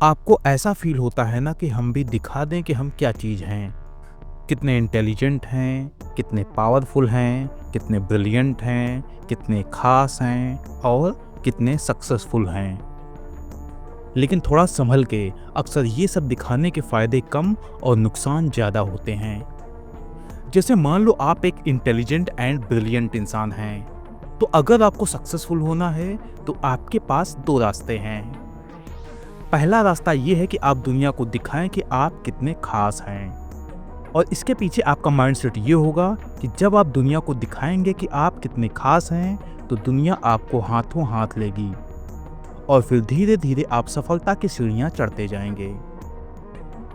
आपको ऐसा फील होता है ना कि हम भी दिखा दें कि हम क्या चीज़ हैं, कितने इंटेलिजेंट हैं, कितने पावरफुल हैं, कितने ब्रिलियंट हैं, कितने खास हैं और कितने सक्सेसफुल हैं। लेकिन थोड़ा संभल के, अक्सर ये सब दिखाने के फ़ायदे कम और नुकसान ज़्यादा होते हैं। जैसे मान लो आप एक इंटेलिजेंट एंड ब्रिलियंट इंसान हैं, तो अगर आपको सक्सेसफुल होना है तो आपके पास दो रास्ते हैं। पहला रास्ता ये है कि आप दुनिया को दिखाएं कि आप कितने खास हैं, और इसके पीछे आपका माइंडसेट ये होगा कि जब आप दुनिया को दिखाएंगे कि आप कितने खास हैं तो दुनिया आपको हाथों हाथ लेगी और फिर धीरे धीरे आप सफलता की सीढ़ियां चढ़ते जाएंगे।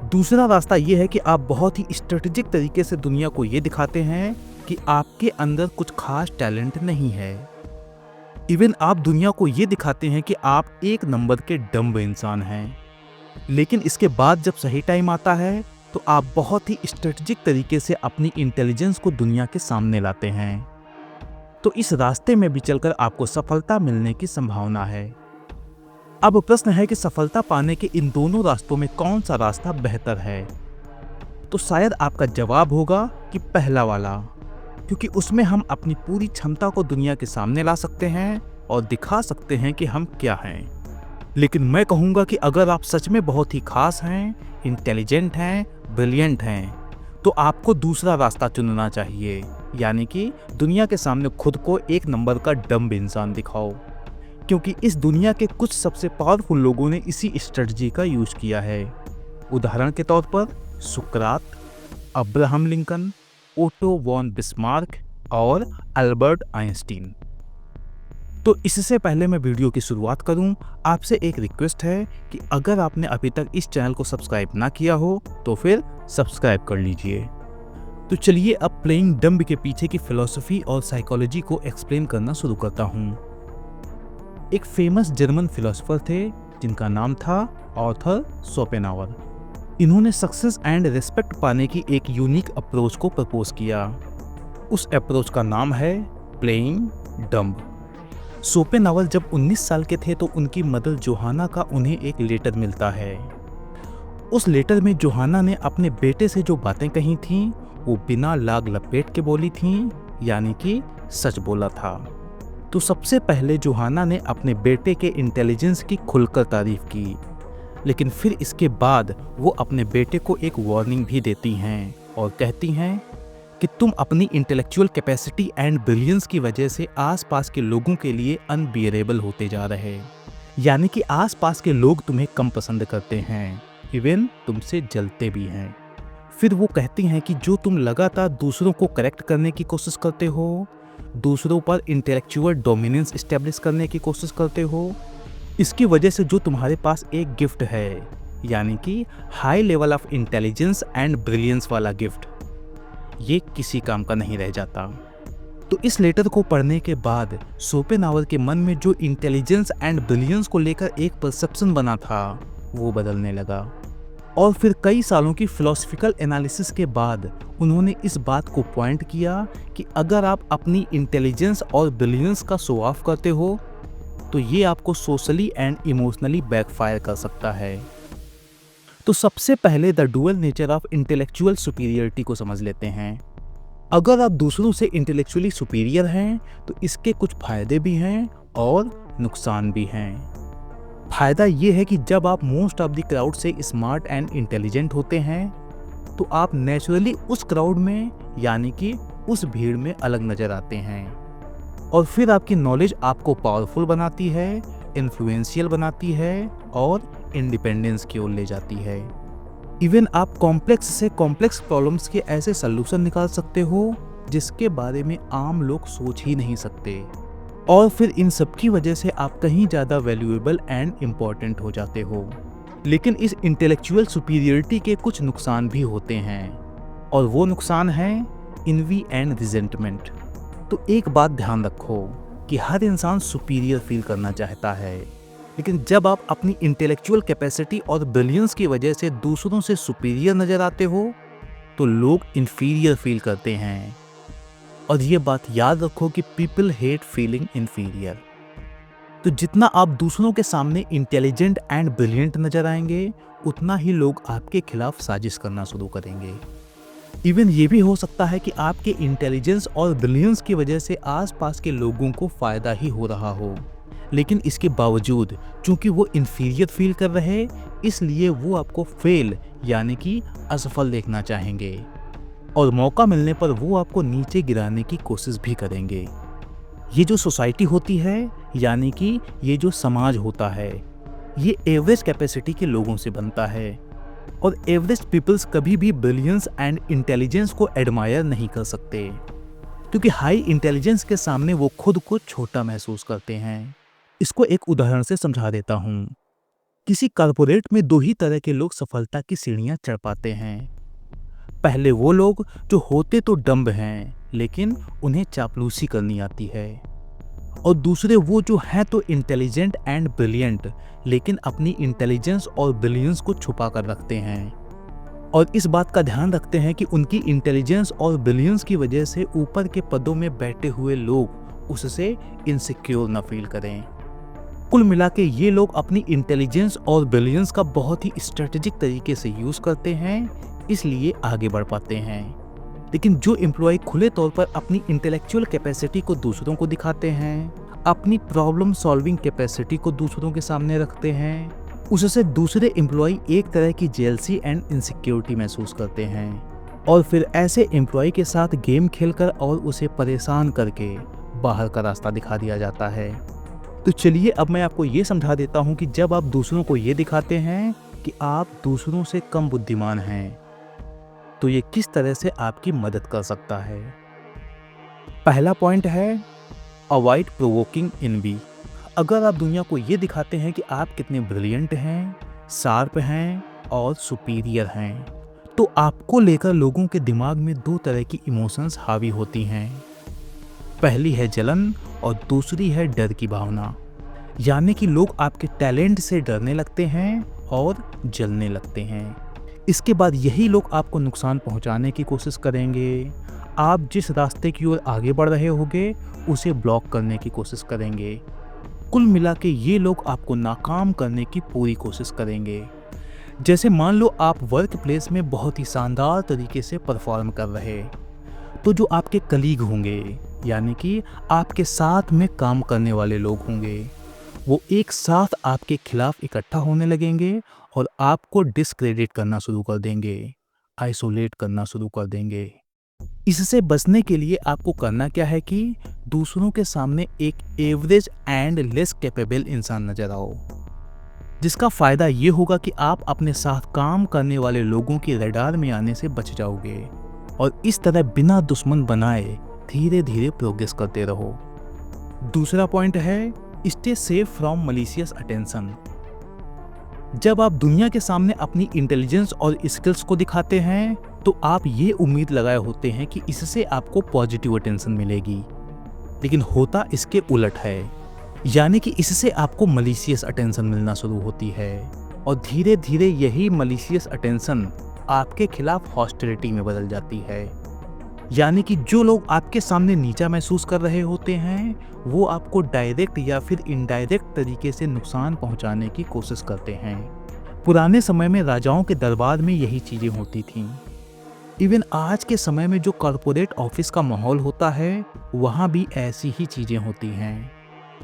दूसरा रास्ता ये है कि आप बहुत ही स्ट्रेटेजिक तरीके से दुनिया को ये दिखाते हैं कि आपके अंदर कुछ खास टैलेंट नहीं है। इवन आप दुनिया को ये दिखाते हैं कि आप एक नंबर के डम्ब इंसान हैं। लेकिन इसके बाद जब सही टाइम आता है तो आप बहुत ही स्ट्रेटेजिक तरीके से अपनी इंटेलिजेंस को दुनिया के सामने लाते हैं। तो इस रास्ते में भी चलकर आपको सफलता मिलने की संभावना है। अब प्रश्न है कि सफलता पाने के इन दोनों रास्तों में कौन सा रास्ता बेहतर है? तो शायद आपका जवाब होगा कि पहला वाला, क्योंकि उसमें हम अपनी पूरी क्षमता को दुनिया के सामने ला सकते हैं और दिखा सकते हैं कि हम क्या हैं। लेकिन मैं कहूँगा कि अगर आप सच में बहुत ही खास हैं, इंटेलिजेंट हैं, ब्रिलियंट हैं, तो आपको दूसरा रास्ता चुनना चाहिए, यानी कि दुनिया के सामने खुद को एक नंबर का डम्ब इंसान दिखाओ। क्योंकि इस दुनिया के कुछ सबसे पावरफुल लोगों ने इसी स्ट्रेटजी का यूज किया है। उदाहरण के तौर पर सुकरात, Abraham Lincoln, Otto von Bismarck और अल्बर्ट आइंस्टीन। तो इससे पहले मैं वीडियो की शुरुआत करूं, आपसे एक रिक्वेस्ट है कि अगर आपने अभी तक इस चैनल को सब्सक्राइब ना किया हो तो फिर सब्सक्राइब कर लीजिए। तो चलिए अब प्लेइंग डम्ब के पीछे की फिलॉसफी और साइकोलॉजी को एक्सप्लेन करना शुरू करता हूं। एक फेमस जर्मन फिलोसोफर थे जिनका नाम था आर्थर शोपेनहावर। इन्होंने सक्सेस एंड रिस्पेक्ट पाने की एक यूनिक अप्रोच को प्रपोज किया। उस अप्रोच का नाम है प्लेइंग डम्ब। शोपेनहावर जब 19 साल के थे तो उनकी मदर जोहाना का उन्हें एक लेटर मिलता है। उस लेटर में जोहाना ने अपने बेटे से जो बातें कही थीं वो बिना लाग लपेट के बोली थीं, यानी कि सच बोला था। तो सबसे पहले जोहाना ने अपने बेटे के इंटेलिजेंस की खुलकर तारीफ की, लेकिन फिर इसके बाद वो अपने बेटे को एक वार्निंग भी देती हैं और कहती हैं कि तुम अपनी इंटेलेक्चुअल कैपेसिटी एंड ब्रिलियंस की वजह से आसपास के लोगों के लिए अनबियरेबल होते जा रहे, यानी कि आसपास के लोग तुम्हें कम पसंद करते हैं, इवन तुमसे जलते भी हैं। फिर वो कहती हैं कि जो तुम लगातार दूसरों को करेक्ट करने की कोशिश करते हो, दूसरों पर इंटेलेक्चुअल डोमिनेंस एस्टेब्लिश करने की कोशिश करते हो, इसकी वजह से जो तुम्हारे पास एक गिफ्ट है, यानी कि high level of intelligence and brilliance वाला गिफ्ट, ये किसी काम का नहीं रह जाता। तो इस लेटर को पढ़ने के बाद शोपेनहावर के मन में जो इंटेलिजेंस एंड ब्रिलियंस को लेकर एक परसेप्शन बना था वो बदलने लगा। और फिर कई सालों की फिलोसफिकल एनालिसिस के बाद उन्होंने इस बात को पॉइंट किया कि अगर आप अपनी इंटेलिजेंस और ब्रिलियंस का शो ऑफ करते हो तो ये आपको सोशली एंड इमोशनली बैकफायर कर सकता है। तो सबसे पहले the dual nature of intellectual superiority को समझ लेते हैं। अगर आप दूसरों से इंटेलेक्चुअली सुपीरियर हैं तो इसके कुछ फायदे भी हैं और नुकसान भी हैं। फायदा ये है कि जब आप मोस्ट ऑफ द क्राउड से स्मार्ट एंड इंटेलिजेंट होते हैं तो आप नेचुरली उस क्राउड में, यानी कि उस भीड़ में अलग नजर आते हैं, और फिर आपकी नॉलेज आपको पावरफुल बनाती है, इन्फ्लुएंशियल बनाती है और इंडिपेंडेंस की ओर ले जाती है। इवन आप कॉम्प्लेक्स से कॉम्प्लेक्स प्रॉब्लम्स के ऐसे सल्यूशन निकाल सकते हो जिसके बारे में आम लोग सोच ही नहीं सकते, और फिर इन सब की वजह से आप कहीं ज़्यादा वैल्यूएबल एंड इम्पॉर्टेंट हो जाते हो। लेकिन इस इंटेलेक्चुअल सुपीरियरिटी के कुछ नुकसान भी होते हैं, और वो नुकसान हैं इनवी एंड रिजेंटमेंट। तो एक बात ध्यान रखो कि हर इंसान सुपीरियर फील करना चाहता है, लेकिन जब आप अपनी इंटेलेक्चुअल कैपेसिटी और ब्रिलियंस की वजह से दूसरों से सुपीरियर नजर आते हो तो लोग इन्फीरियर फील करते हैं। और ये बात याद रखो कि पीपल हेट फीलिंग इन्फीरियर। तो जितना आप दूसरों के सामने इंटेलिजेंट एंड ब्रिलियंट नजर आएंगे, उतना ही लोग आपके खिलाफ साजिश करना शुरू करेंगे। इवन ये भी हो सकता है कि आपके इंटेलिजेंस और ब्रिलियंस की वजह से आसपास के लोगों को फायदा ही हो रहा हो, लेकिन इसके बावजूद चूंकि वो इंफीरियर फील कर रहे, इसलिए वो आपको फेल यानी कि असफल देखना चाहेंगे और मौका मिलने पर वो आपको नीचे गिराने की कोशिश भी करेंगे। ये जो सोसाइटी होती है यानी कि ये जो समाज होता है, ये एवरेज कैपेसिटी के लोगों से बनता है और एवरेज पीपल्स कभी भी ब्रिलियंस एंड इंटेलिजेंस को एडमायर नहीं कर सकते, क्योंकि हाई इंटेलिजेंस के सामने वो खुद को छोटा महसूस करते हैं। इसको एक उदाहरण से समझा देता हूँ। किसी कॉर्पोरेट में दो ही तरह के लोग सफलता की सीढ़ियाँ चढ़ पाते हैं। पहले वो लोग जो होते तो डम्ब हैं लेकिन उन्हें चापलूसी करनी आती है, और दूसरे वो जो हैं तो इंटेलिजेंट एंड ब्रिलियंट लेकिन अपनी इंटेलिजेंस और ब्रिलियंस को छुपा कर रखते हैं और इस बात का ध्यान रखते हैं कि उनकी इंटेलिजेंस और ब्रिलियंस की वजह से ऊपर के पदों में बैठे हुए लोग उससे इनसिक्योर न फील करें। कुल मिला के ये लोग अपनी इंटेलिजेंस और ब्रिलियंस का बहुत ही स्ट्रेटेजिक तरीके से यूज करते हैं, इसलिए आगे बढ़ पाते हैं। लेकिन जो एम्प्लॉय खुले तौर पर अपनी इंटेलेक्चुअल कैपेसिटी को दूसरों को दिखाते हैं, अपनी प्रॉब्लम सॉल्विंग कैपेसिटी को दूसरों के सामने रखते हैं, उससे दूसरे एम्प्लॉय एक तरह की जेलसी एंड इनसिक्योरिटी महसूस करते हैं और फिर ऐसे एम्प्लॉय के साथ गेम खेलकर और उसे परेशान करके बाहर का रास्ता दिखा दिया जाता है। तो चलिए अब मैं आपको ये समझा देता हूँ कि जब आप दूसरों को ये दिखाते हैं कि आप दूसरों से कम बुद्धिमान हैं, तो ये किस तरह से आपकी मदद कर सकता है। पहला पॉइंट है अवॉइड प्रोवोकिंग एनवी। अगर आप दुनिया को ये दिखाते हैं कि आप कितने ब्रिलियंट हैं, शार्प हैं और सुपीरियर हैं, तो आपको लेकर लोगों के दिमाग में दो तरह की इमोशंस हावी होती हैं। पहली है जलन और दूसरी है डर की भावना, यानी कि लोग आपके टैलेंट से डरने लगते हैं और जलने लगते हैं। इसके बाद यही लोग आपको नुकसान पहुंचाने की कोशिश करेंगे। आप जिस रास्ते की ओर आगे बढ़ रहे होंगे उसे ब्लॉक करने की कोशिश करेंगे। कुल मिला के ये लोग आपको नाकाम करने की पूरी कोशिश करेंगे। जैसे मान लो आप वर्क प्लेस में बहुत ही शानदार तरीके से परफॉर्म कर रहे, तो जो आपके कलीग होंगे यानी कि आपके साथ में काम करने वाले लोग होंगे, वो एक साथ आपके खिलाफ इकट्ठा होने लगेंगे और आपको डिस्क्रेडिट करना शुरू कर देंगे, आइसोलेट करना शुरू कर देंगे। इससे बचने के लिए आपको करना क्या है कि दूसरों के सामने एक एवरेज एंड लेस कैपेबल इंसान नजर आओ, जिसका फायदा ये होगा कि आप अपने साथ काम करने वाले लोगों की रडार में आने से बच जाओगे और इस तरह बिना दुश्मन बनाए धीरे धीरे प्रोग्रेस करते रहो। दूसरा पॉइंट है stay safe from malicious attention. जब आप दुनिया के सामने अपनी इंटेलिजेंस और स्किल्स को दिखाते हैं तो आप ये उम्मीद लगाए होते हैं कि इससे आपको पॉजिटिव अटेंशन मिलेगी, लेकिन होता इसके उलट है, यानी कि इससे आपको मलिशियस अटेंशन मिलना शुरू होती है और धीरे धीरे यही मलिशियस अटेंशन आपके खिलाफ हॉस्टिलिटी में बदल जाती है। यानी कि जो लोग आपके सामने नीचा महसूस कर रहे होते हैं वो आपको डायरेक्ट या फिर इनडायरेक्ट तरीके से नुकसान पहुंचाने की कोशिश करते हैं। पुराने समय में राजाओं के दरबार में यही चीजें होती थीं। इवन आज के समय में जो कॉर्पोरेट ऑफिस का माहौल होता है वहाँ भी ऐसी ही चीजें होती हैं।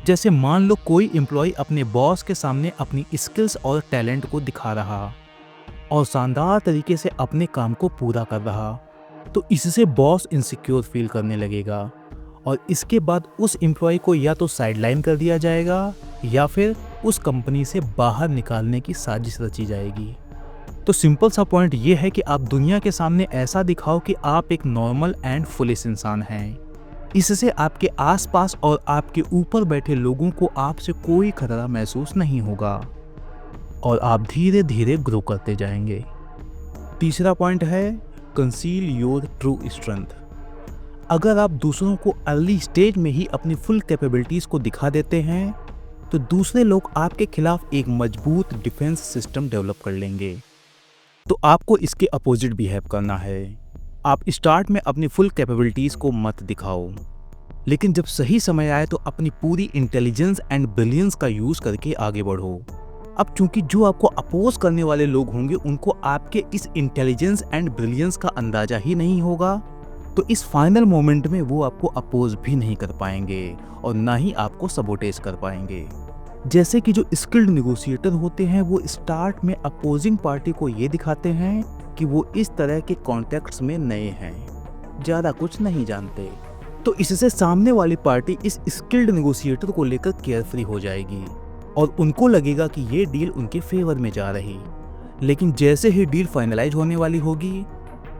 जैसे मान लो कोई एम्प्लॉय अपने बॉस के सामने अपनी स्किल्स और टैलेंट को दिखा रहा और शानदार तरीके से अपने काम को पूरा कर रहा, तो इससे बॉस इनसिक्योर फील करने लगेगा और इसके बाद उस एम्प्लॉय को या तो साइडलाइन कर दिया जाएगा या फिर उस कंपनी से बाहर निकालने की साजिश रची जाएगी। तो सिंपल सा पॉइंट ये है कि आप दुनिया के सामने ऐसा दिखाओ कि आप एक नॉर्मल एंड फुलिश इंसान हैं। इससे आपके आसपास और आपके ऊपर बैठे लोगों को आपसे कोई खतरा महसूस नहीं होगा और आप धीरे धीरे ग्रो करते जाएंगे। तीसरा पॉइंट है कंसील योर ट्रू स्ट्रेंथ। अगर आप दूसरों को अर्ली स्टेज में ही अपनी फुल कैपेबिलिटीज को दिखा देते हैं तो दूसरे लोग आपके खिलाफ एक मजबूत डिफेंस सिस्टम डेवलप कर लेंगे। तो आपको इसके अपोजिट बिहेव करना है। आप स्टार्ट में अपनी फुल कैपेबिलिटीज को मत दिखाओ, लेकिन जब सही समय आए तो अपनी पूरी इंटेलिजेंस एंड ब्रिलियंस का यूज करके आगे बढ़ो। अब चूंकि जो आपको अपोज करने वाले लोग होंगे उनको आपके इस इंटेलिजेंस एंड ब्रिलियंस का अंदाजा ही नहीं होगा, तो इस फाइनल मोमेंट में वो आपको अपोज भी नहीं कर पाएंगे और ना ही आपको सबोटेज कर पाएंगे। जैसे कि जो स्किल्ड नेगोशिएटर होते हैं वो स्टार्ट में अपोजिंग पार्टी को ये दिखाते हैं कि वो इस तरह के कॉन्टेक्ट्स में नए हैं, ज़्यादा कुछ नहीं जानते, तो इससे सामने वाली पार्टी इस स्किल्ड नेगोशिएटर को लेकर केयरफ्री हो जाएगी और उनको लगेगा कि ये डील उनके फेवर में जा रही। लेकिन जैसे ही डील फाइनलाइज होने वाली होगी,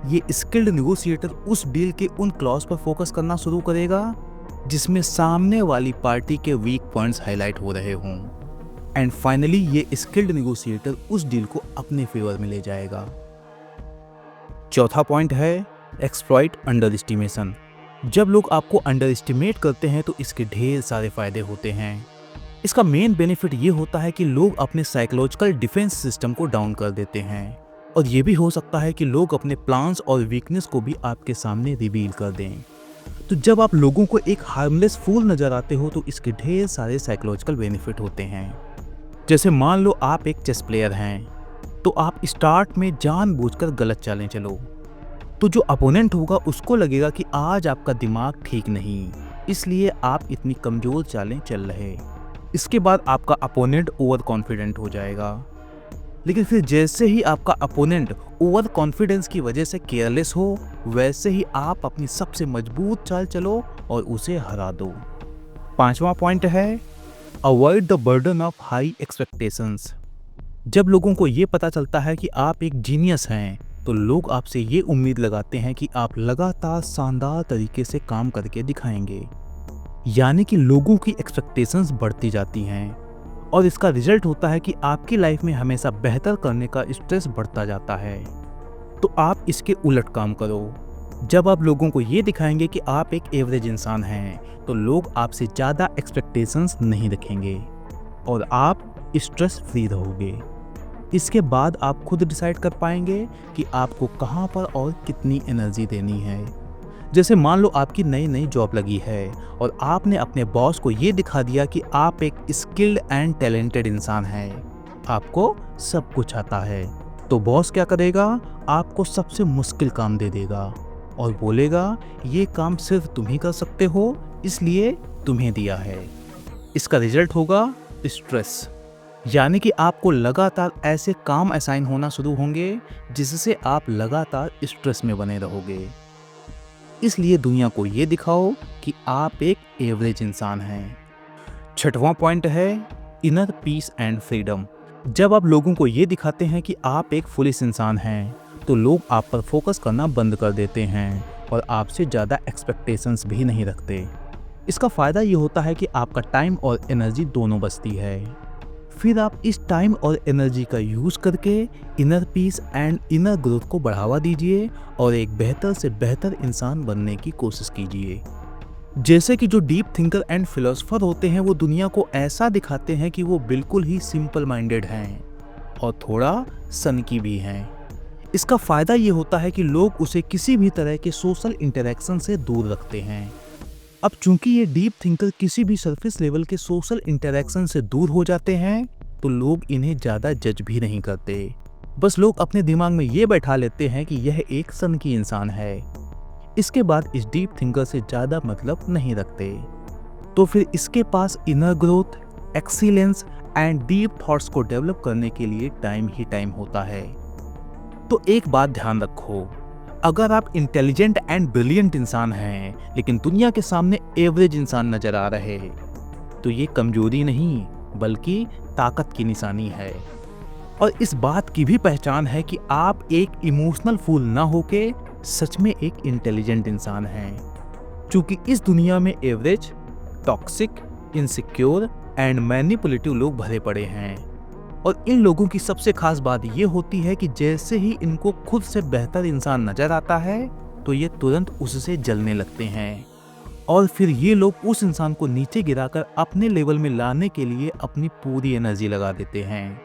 ये स्किल्ड नेगोशिएटर उस डील के उन क्लॉज पर फोकस करना शुरू करेगा जिसमें सामने वाली पार्टी के वीक पॉइंट्स हाईलाइट हो रहे हों, एंड फाइनली ये स्किल्ड नेगोशिएटर उस डील को अपने फेवर में ले जाएगा। चौथा पॉइंट है एक्सप्लॉइट अंडर एस्टिमेशन। जब लोग आपको अंडर एस्टिमेट करते हैं तो इसके ढेर सारे फायदे होते हैं। इसका मेन बेनिफिट ये होता है कि लोग अपने साइकोलॉजिकल डिफेंस सिस्टम को डाउन कर देते हैं, और ये भी हो सकता है कि लोग अपने प्लान्स और वीकनेस को भी आपके सामने रिवील कर दें। तो जब आप लोगों को एक हार्मलेस फूल नजर आते हो तो इसके ढेर सारे साइकोलॉजिकल बेनिफिट होते हैं। जैसे मान लो आप एक चेस प्लेयर हैं, तो आप स्टार्ट में जानबूझकर गलत चालें चलो, तो जो अपोनेंट होगा उसको लगेगा कि आज आपका दिमाग ठीक नहीं, इसलिए आप इतनी कमजोर चालें चल रहे। इसके बाद आपका अपोनेंट ओवर कॉन्फिडेंट हो जाएगा, लेकिन फिर जैसे ही आपका अपोनेंट ओवर कॉन्फिडेंस की वजह से केयरलेस हो, वैसे ही आप अपनी सबसे मजबूत चाल चलो और उसे हरा दो। पांचवा पॉइंट है avoid the burden of high expectations. जब लोगों को ये पता चलता है कि आप एक जीनियस हैं, तो लोग आपसे ये उम्मीद लगाते हैं कि आप लगातार शानदार तरीके से काम करके दिखाएंगे, यानी कि लोगों की एक्सपेक्टेशंस बढ़ती जाती हैं और इसका रिजल्ट होता है कि आपकी लाइफ में हमेशा बेहतर करने का स्ट्रेस बढ़ता जाता है। तो आप इसके उलट काम करो। जब आप लोगों को ये दिखाएंगे कि आप एक एवरेज इंसान हैं, तो लोग आपसे ज़्यादा एक्सपेक्टेशंस नहीं रखेंगे और आप स्ट्रेस फ्री रहोगे। इसके बाद आप खुद डिसाइड कर पाएंगे कि आपको कहाँ पर और कितनी एनर्जी देनी है। जैसे मान लो आपकी नई नई जॉब लगी है और आपने अपने बॉस को ये दिखा दिया कि आप एक स्किल्ड एंड टैलेंटेड इंसान हैं, आपको सब कुछ आता है, तो बॉस क्या करेगा, आपको सबसे मुश्किल काम दे देगा और बोलेगा ये काम सिर्फ तुम ही कर सकते हो, इसलिए तुम्हें दिया है। इसका रिजल्ट होगा स्ट्रेस, यानी कि आपको लगातार ऐसे काम असाइन होना शुरू होंगे जिससे आप लगातार स्ट्रेस में बने रहोगे। इसलिए दुनिया को ये दिखाओ कि आप एक एवरेज इंसान हैं। छठवां पॉइंट है इनर पीस एंड फ्रीडम। जब आप लोगों को ये दिखाते हैं कि आप एक फुलिश इंसान हैं, तो लोग आप पर फोकस करना बंद कर देते हैं और आपसे ज़्यादा एक्सपेक्टेशंस भी नहीं रखते। इसका फ़ायदा ये होता है कि आपका टाइम और एनर्जी दोनों बचती है। फिर आप इस टाइम और एनर्जी का यूज़ करके inner peace and inner growth को बढ़ावा दीजिए और एक बेहतर से बेहतर इंसान बनने की कोशिश कीजिए। जैसे कि जो डीप थिंकर एंड फिलोसोफर होते हैं वो दुनिया को ऐसा दिखाते हैं कि वो बिल्कुल ही सिंपल माइंडेड हैं और थोड़ा सनकी भी हैं। इसका फ़ायदा ये होता है कि लोग उसे किसी भी तरह के सोशल इंटरेक्शन से दूर रखते हैं। अब चूंकि ये डीप थिंकर किसी भी सरफेस लेवल के सोशल इंटरेक्शन से दूर हो जाते हैं, तो लोग इन्हें ज़्यादा जज भी नहीं करते। बस लोग अपने दिमाग में ये बैठा लेते हैं कि यह एक सनकी इंसान है। इसके बाद इस डीप थिंकर से ज़्यादा मतलब नहीं रखते। तो फिर इसके पास inner growth, excellence and deep thoughts को डेवलप करने के लिए टाइम ही टाइम होता है। तो एक बात ध्यान रखो, अगर आप इंटेलिजेंट एंड ब्रिलियंट इंसान हैं लेकिन दुनिया के सामने एवरेज इंसान नजर आ रहे हैं, तो ये कमजोरी नहीं बल्कि ताकत की निशानी है। और इस बात की भी पहचान है कि आप एक इमोशनल फूल ना होके सच में एक इंटेलिजेंट इंसान हैं। क्योंकि इस दुनिया में average, toxic, insecure and manipulative लोग भरे पड़े हैं, और इन लोगों की सबसे खास बात ये होती है कि जैसे ही इनको खुद से बेहतर इंसान नजर आता है तो ये तुरंत उससे जलने लगते हैं और फिर ये लोग उस इंसान को नीचे गिराकर अपने लेवल में लाने के लिए अपनी पूरी एनर्जी लगा देते हैं।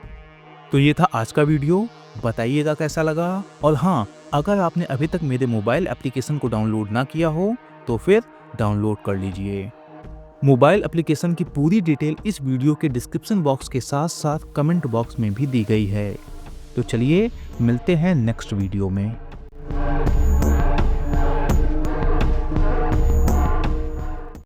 तो ये था आज का वीडियो, बताइएगा कैसा लगा। और हाँ, अगर आपने अभी तक मेरे मोबाइल एप्लीकेशन को डाउनलोड ना किया हो तो फिर डाउनलोड कर लीजिए। मोबाइल एप्लीकेशन की पूरी डिटेल इस वीडियो के डिस्क्रिप्शन बॉक्स के साथ साथ कमेंट बॉक्स में भी दी गई है। तो चलिए मिलते हैं नेक्स्ट वीडियो में।